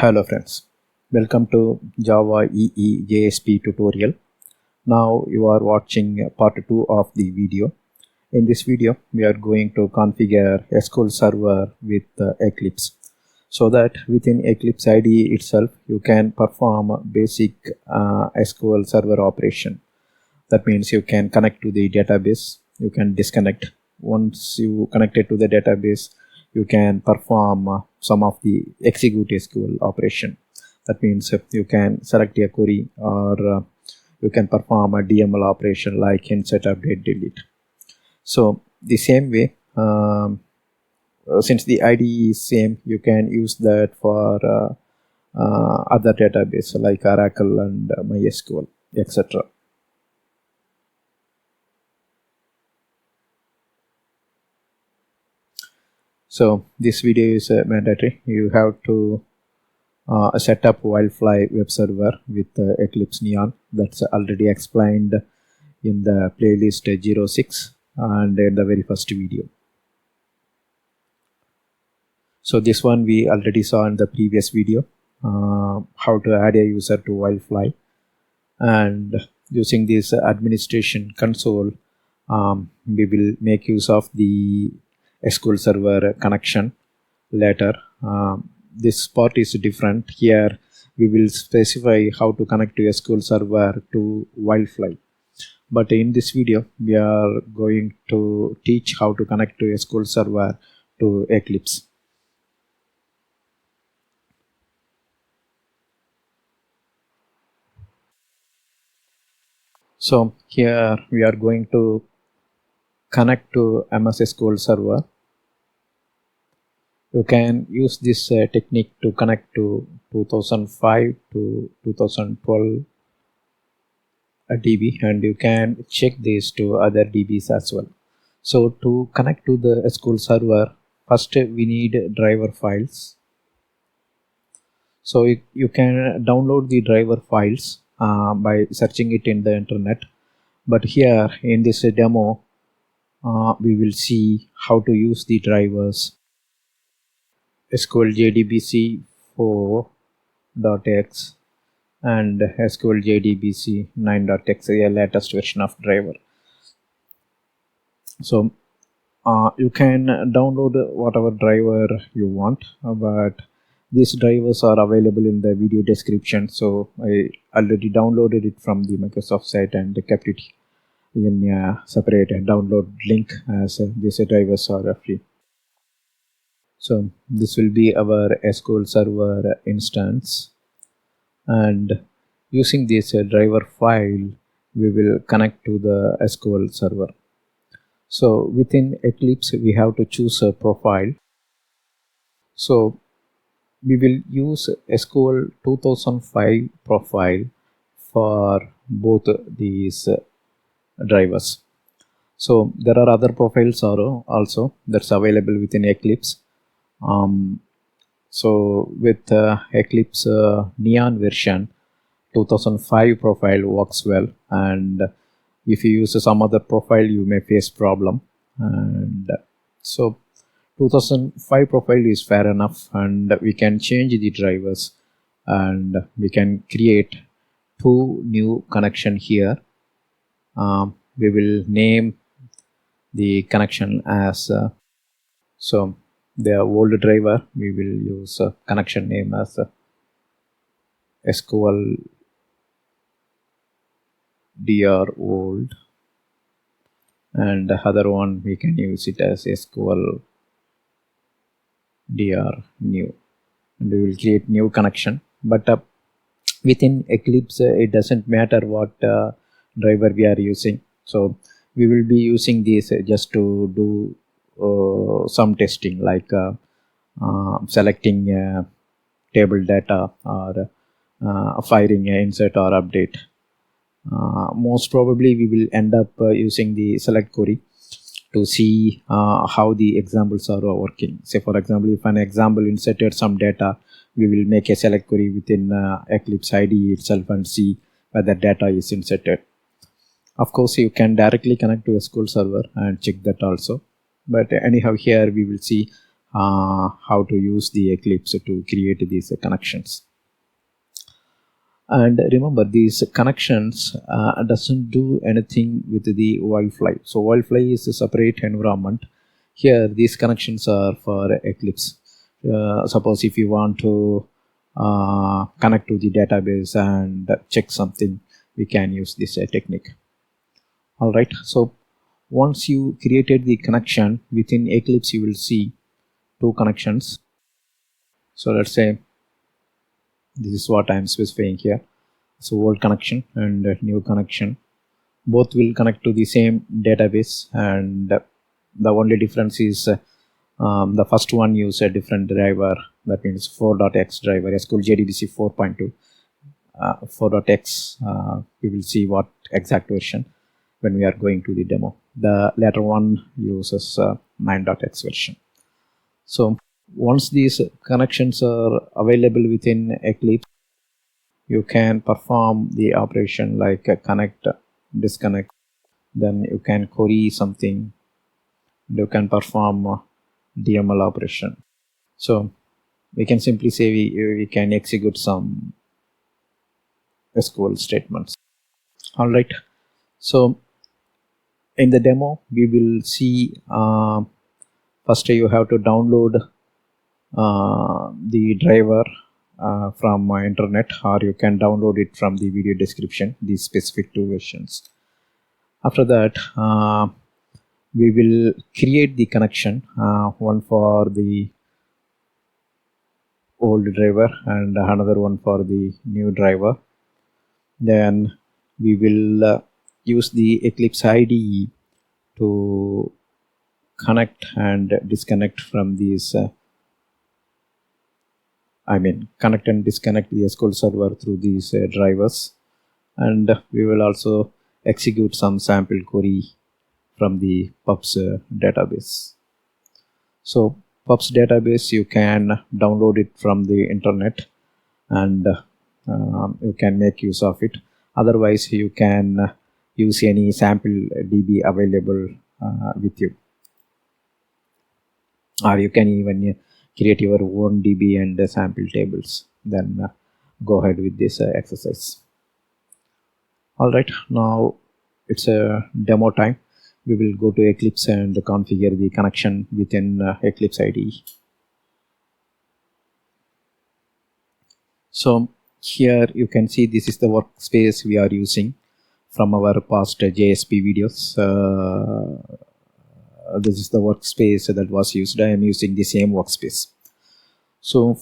Hello friends, welcome to Java EE JSP tutorial. Now you are watching part 2 of the video. In this video, we are going to configure SQL Server with Eclipse so that within Eclipse IDE itself, you can perform basic SQL Server operation. That means you can connect to the database, you can disconnect. Once you connected to the database, you can perform some of the execute SQL operation. That means you can select a query or you can perform a DML operation like insert, update, delete. So the same way, since the IDE is same, you can use that for other database like Oracle and MySQL, etc. So this video is mandatory. You have to set up Wildfly web server with Eclipse Neon. That's already explained in the playlist 06 and in the very first video. So this one we already saw in the previous video, how to add a user to Wildfly, and using this administration console, we will make use of the SQL Server connection later. This part is different. Here we will specify how to connect to SQL Server to Wildfly. But in this video, we are going to teach how to connect to SQL Server to Eclipse. So here we are going to connect to MS SQL Server. You can use this technique to connect to 2005 to 2012 DB, and you can check this to other DBs as well. So to connect to the SQL Server, first we need driver files. So you can download the driver files by searching it in the internet. But here in this demo, we will see how to use the drivers SQL JDBC 4.x and SQL JDBC 9.x, a latest version of driver. So you can download whatever driver you want, but these drivers are available in the video description. So I already downloaded it from the Microsoft site and kept it in a separate download link, as these drivers are free. So this will be our SQL Server instance, and using this driver file, we will connect to the SQL Server. So within Eclipse, we have to choose a profile. So we will use SQL 2005 profile for both these drivers. So there are other profiles also that's available within Eclipse. So with Eclipse Neon version, 2005 profile works well, and if you use some other profile, you may face problem. And so 2005 profile is fair enough, and we can change the drivers, and we can create two new connection here. We will name the connection as so the old driver, we will use connection name as SQL dr old, and the other one we can use it as SQL dr new, and we will create new connection. But within Eclipse, it doesn't matter what driver we are using. So we will be using this just to do some testing, like selecting table data or firing an insert or update. Most probably we will end up using the select query to see how the examples are working. Say for example, if an example inserted some data, we will make a select query within Eclipse IDE itself and see whether data is inserted. Of course, you can directly connect to SQL Server and check that also. But anyhow, here we will see how to use the Eclipse to create these connections. And remember, these connections doesn't do anything with the Wildfly. So Wildfly is a separate environment. Here these connections are for Eclipse. Suppose if you want to connect to the database and check something, we can use this technique. All right, so once you created the connection within Eclipse, you will see two connections. So let's say this is what I am specifying here. So old connection and new connection, both will connect to the same database, and the only difference is the first one use a different driver, that means 4.x driver, SQL JDBC 4.2. 4.x, we will see what exact version when we are going to the demo. The latter one uses 9.x version. So once these connections are available within Eclipse, you can perform the operation like connect, disconnect, then you can query something, you can perform DML operation. So we can simply say we can execute some SQL statements. All right, so in the demo we will see first you have to download the driver from my internet, or you can download it from the video description, these specific two versions. After that we will create the connection, one for the old driver and another one for the new driver. Then we will use the Eclipse IDE to connect and disconnect from these connect and disconnect the SQL server through these drivers, and we will also execute some sample query from the PUBS database. So PUBS database, you can download it from the internet and you can make use of it. Otherwise you can use any sample DB available with you, or you can even create your own DB and sample tables. Then go ahead with this exercise. All right, now it's a demo time. We will go to Eclipse and configure the connection within Eclipse IDE. So here you can see this is the workspace we are using from our past JSP videos. This is the workspace that was used. I am using the same workspace. So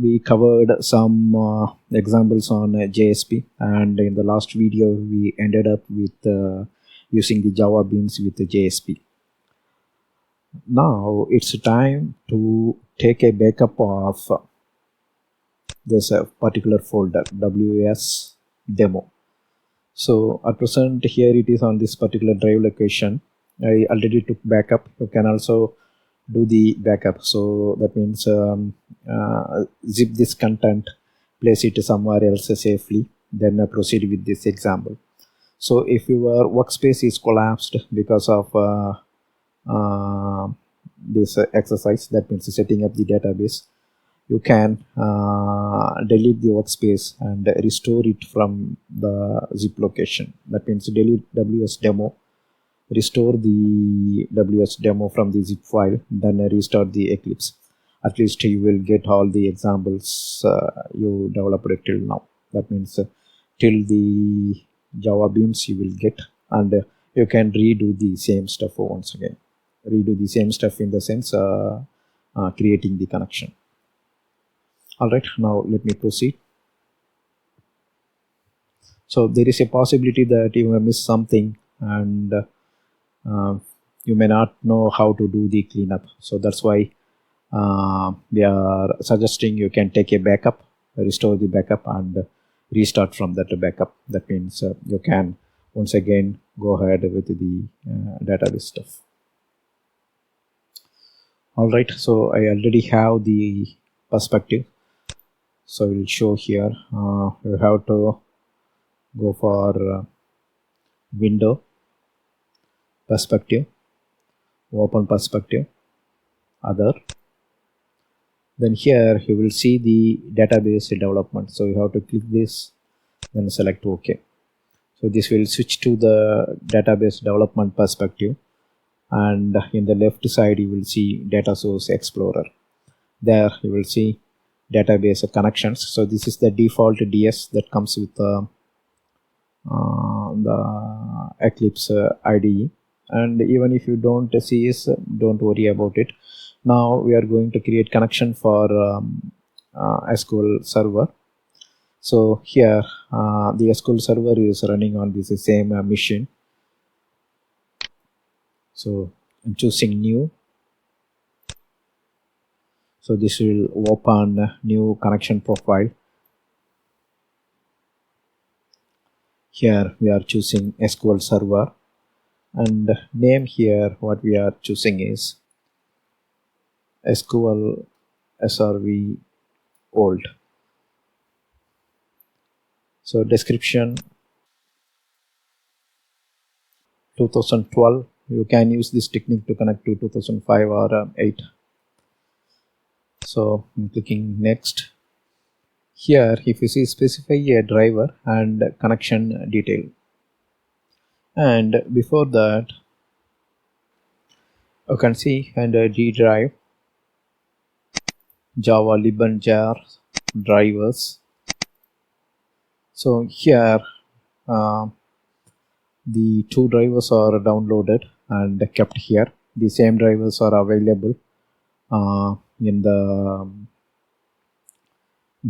we covered some examples on JSP, and in the last video we ended up with using the Java Beans with the JSP. Now it's time to take a backup of this particular folder, WS demo. So at present here it is on this particular drive location. I already took backup. You can also do the backup. So that means zip this content, place it somewhere else safely, then proceed with this example. So if your workspace is collapsed because of this exercise, that means setting up the database, you can delete the workspace and restore it from the zip location. That means delete WS demo, restore the WS demo from the zip file, then restart the Eclipse. At least you will get all the examples you developed till now. That means till the Java Beans you will get, and you can redo the same stuff once again. Redo the same stuff in the sense creating the connection. All right, now let me proceed. So there is a possibility that you may miss something, and you may not know how to do the cleanup. So that's why we are suggesting you can take a backup, restore the backup, and restart from that backup. That means you can once again go ahead with the database stuff. All right, so I already have the perspective, so I will show here. You have to go for window, perspective, open perspective, other, Then here you will see the database development. So you have to click this, then select OK. So this will switch to the database development perspective, and in the left side you will see Data Source Explorer. There you will see database connections. So this is the default DS that comes with the Eclipse IDE, and even if you don't see this, don't worry about it. Now we are going to create connection for SQL Server. So here the SQL Server is running on this same machine. So I'm choosing new. So this will open new connection profile. Here we are choosing SQL Server, and name here what we are choosing is SQL SRV old. So description 2012. You can use this technique to connect to 2005 or 8. So I'm clicking next. Here if you see, specify a driver and connection detail, and before that you can see under G drive Java lib and jar drivers. So here the two drivers are downloaded and kept here. The same drivers are available in the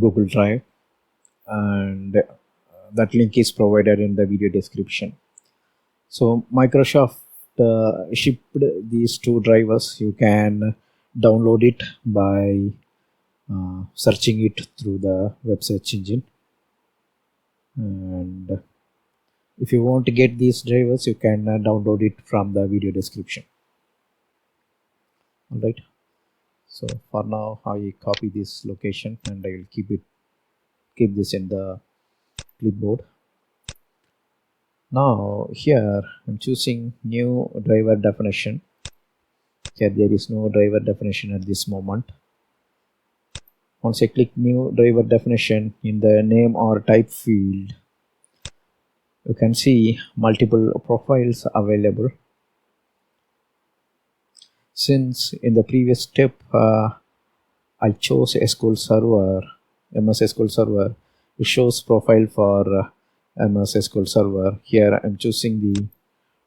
Google Drive, and that link is provided in the video description. So Microsoft shipped these two drivers. You can download it by searching it through the web search engine, and if you want to get these drivers, you can download it from the video description. All right. So for now I copy this location and I will keep this in the clipboard. Now here I'm choosing new driver definition. Here there is no driver definition at this moment. Once I click new driver definition, in the name or type field you can see multiple profiles available. Since in the previous step I chose SQL Server, MS SQL Server, it shows profile for MS SQL Server. Here I'm choosing the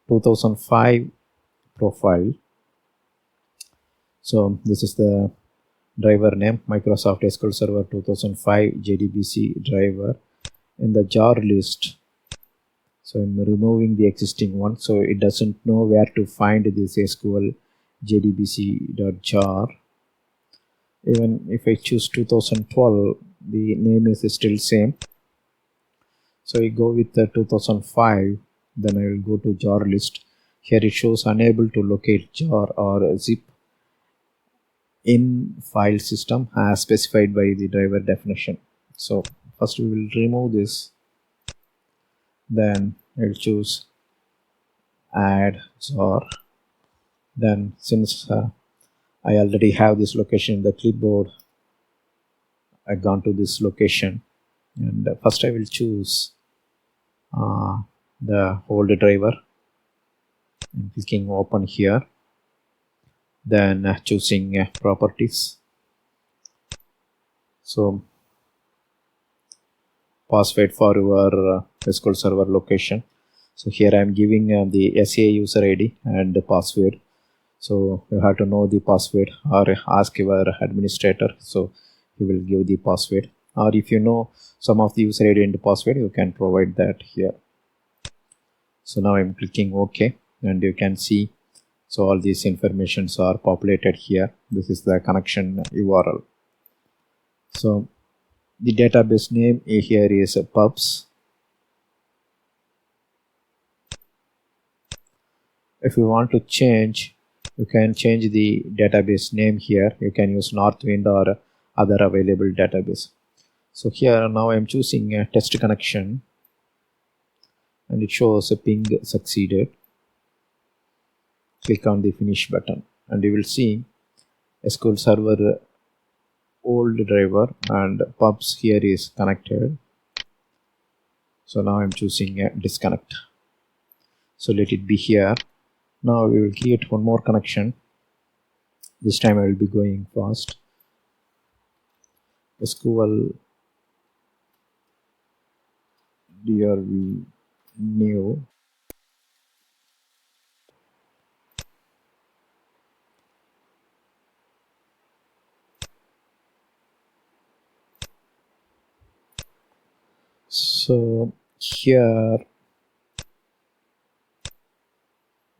2005 profile. So this is the driver name, Microsoft SQL Server 2005 JDBC driver in the jar list. So I'm removing the existing one, so it doesn't know where to find this SQL jdbc.jar. Even if I choose 2012, the name is still same. So I go with the 2005, then I will go to jar list. Here it shows unable to locate jar or zip in file system as specified by the driver definition. So first we will remove this, then I will choose add jar. Then since I already have this location in the clipboard, I've gone to this location, and first I will choose the old driver. I'm clicking open here, then choosing properties. So password for your SQL Server location. So here I am giving the SA user ID and the password. So you have to know the password or ask your administrator, so he will give the password, or if you know some of the user ID and the password, you can provide that here. So now I'm clicking OK, and you can see, so all these informations are populated here. This is the connection URL. So the database name here is pubs. If you want to change, you can change the database name here. You can use Northwind or other available database. So here now I'm choosing a test connection, and it shows a ping succeeded. Click on the finish button, and you will see SQL Server old driver and pubs here is connected. So now I'm choosing disconnect. So let it be here. Now we will create one more connection. This time I will be going fast. SQL DRV new. So here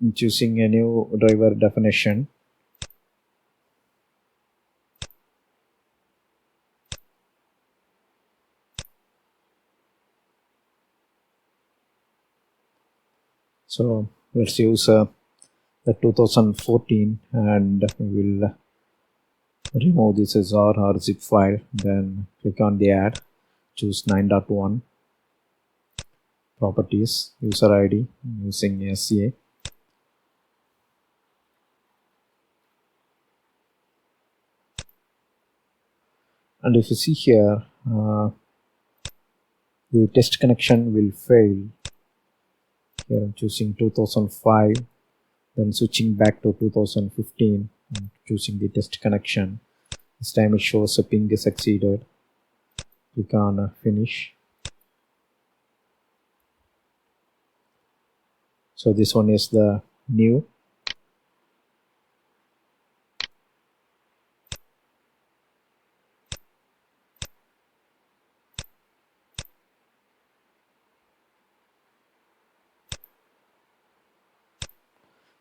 I'm choosing a new driver definition. So let's use the 2014 and we will remove this as R or zip file. Then click on the add, choose 9.1 properties, user ID using SCA. And if you see here, the test connection will fail. Here I'm choosing 2005, then switching back to 2015 and choosing the test connection. This time it shows a ping is succeeded. Click on finish. So this one is the new.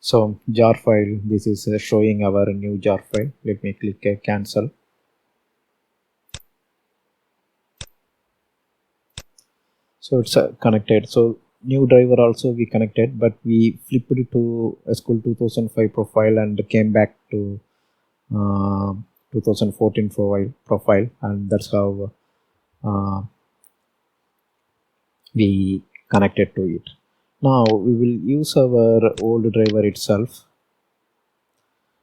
So jar file, this is showing our new jar file. Let me click cancel. So it's connected. So new driver also we connected, but we flipped it to SQL 2005 profile and came back to 2014 profile, and that's how we connected to it. Now we will use our old driver itself.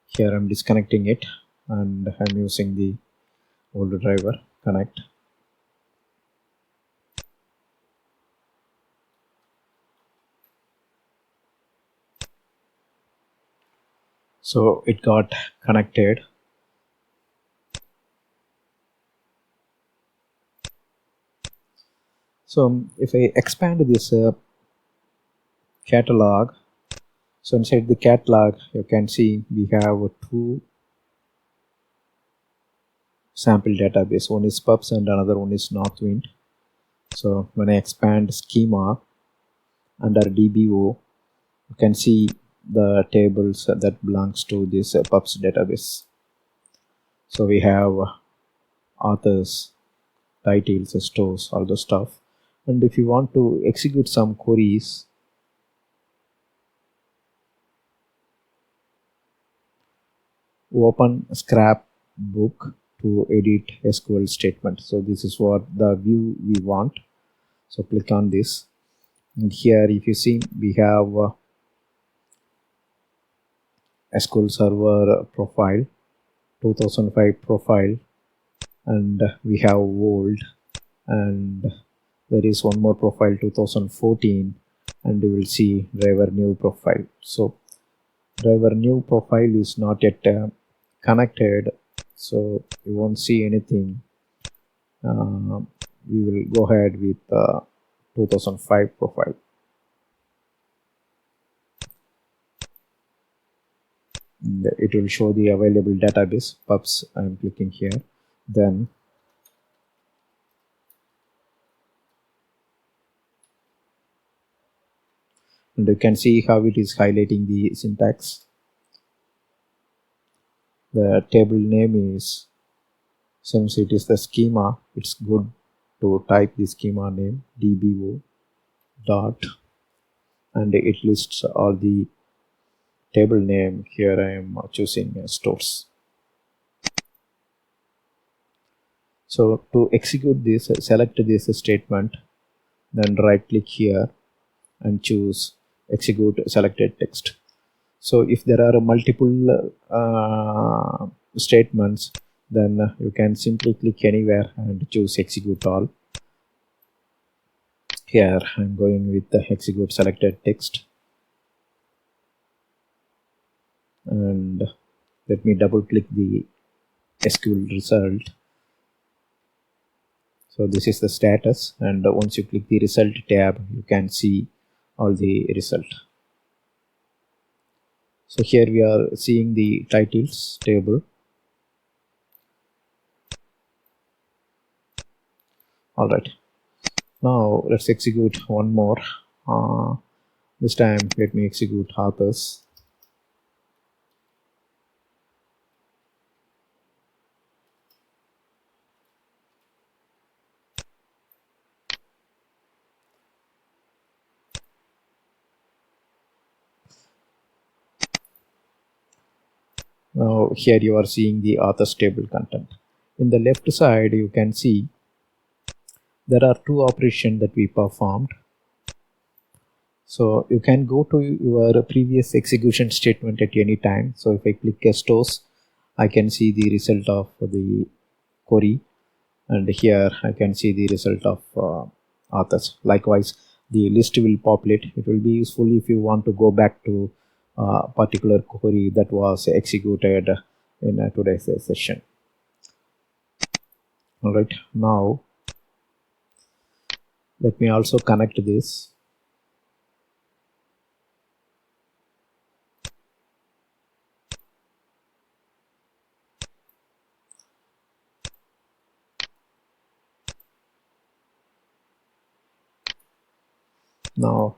Here I'm disconnecting it and I'm using the old driver connect. So it got connected. So if I expand this catalog, so inside the catalog you can see we have two sample database. One is pubs and another one is Northwind. So when I expand schema under DBO, you can see the tables that belongs to this pubs database. So we have authors, titles, stores, all the stuff. And if you want to execute some queries, open scrapbook to edit SQL statement. So this is what the view we want. So click on this, and here if you see we have SQL Server profile, 2005 profile, and we have old, and there is one more profile 2014, and you will see driver new profile. So driver new profile is not yet connected, so you won't see anything. We will go ahead with 2005 profile. And it will show the available database pubs. I'm clicking here, then and you can see how it is highlighting the syntax. The table name is, since it is the schema, it's good to type the schema name dbo dot, and it lists all the table name. Here I am choosing stores. So to execute this, select this statement, then right click here and choose execute selected text. So if there are multiple statements, then you can simply click anywhere and choose execute all. Here I'm going with the execute selected text, and let me double click the SQL result. So this is the status, and once you click the result tab, you can see all the result. So here we are seeing the titles table. All right, now let's execute one more. This time let me execute authors. Now here you are seeing the authors table content. In the left side you can see there are two operations that we performed. So you can go to your previous execution statement at any time. So if I click stores, I can see the result of the query, and here I can see the result of authors. Likewise, the list will populate. It will be useful if you want to go back to a particular query that was executed in today's session. All right, now let me also connect this. Now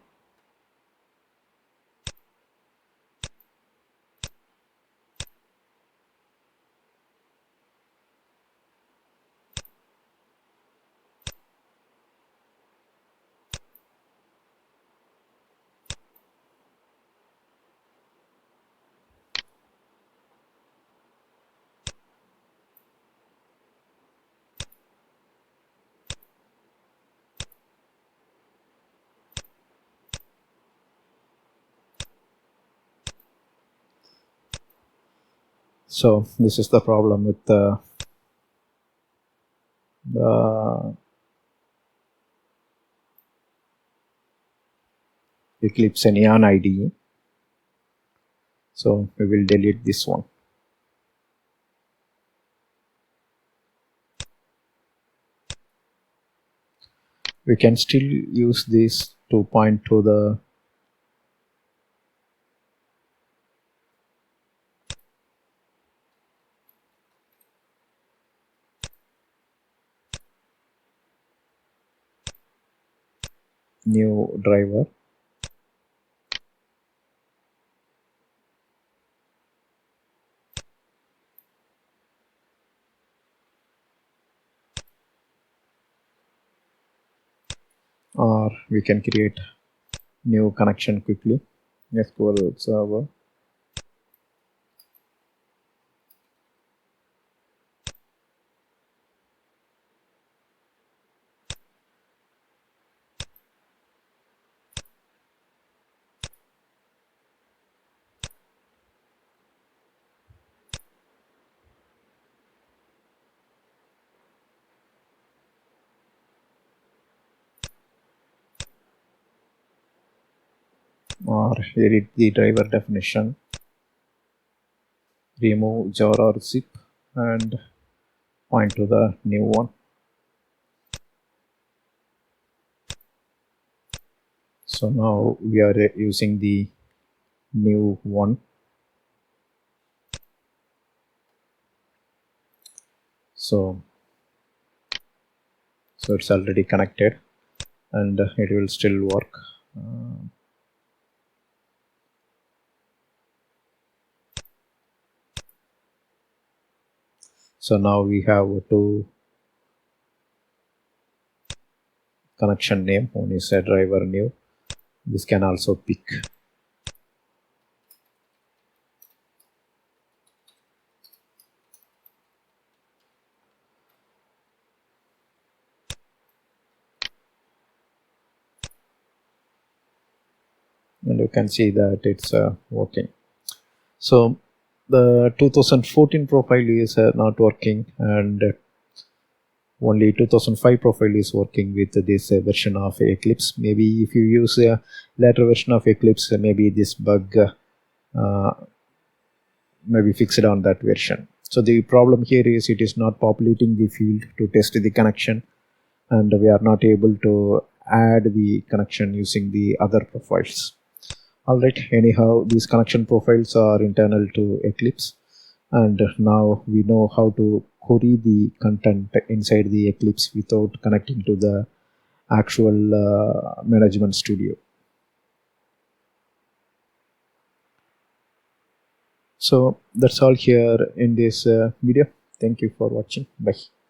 so this is the problem with the Eclipse Neon IDE. So we will delete this one. We can still use this to point to the new driver. Or we can create new connection quickly. SQL server. Or edit the driver definition, remove jar or zip, and point to the new one. So now we are using the new one. So it's already connected, and it will still work. So now we have two connection name. One is a driver new. This can also pick. And you can see that it's working. So the 2014 profile is not working, and only 2005 profile is working with this version of Eclipse. Maybe if you use a later version of Eclipse, maybe this bug uh, maybe fixed on that version. So the problem here is it is not populating the field to test the connection, and we are not able to add the connection using the other profiles. Alright, anyhow, these connection profiles are internal to Eclipse, and now we know how to query the content inside the Eclipse without connecting to the actual management studio. So that's all here in this video. Thank you for watching. Bye.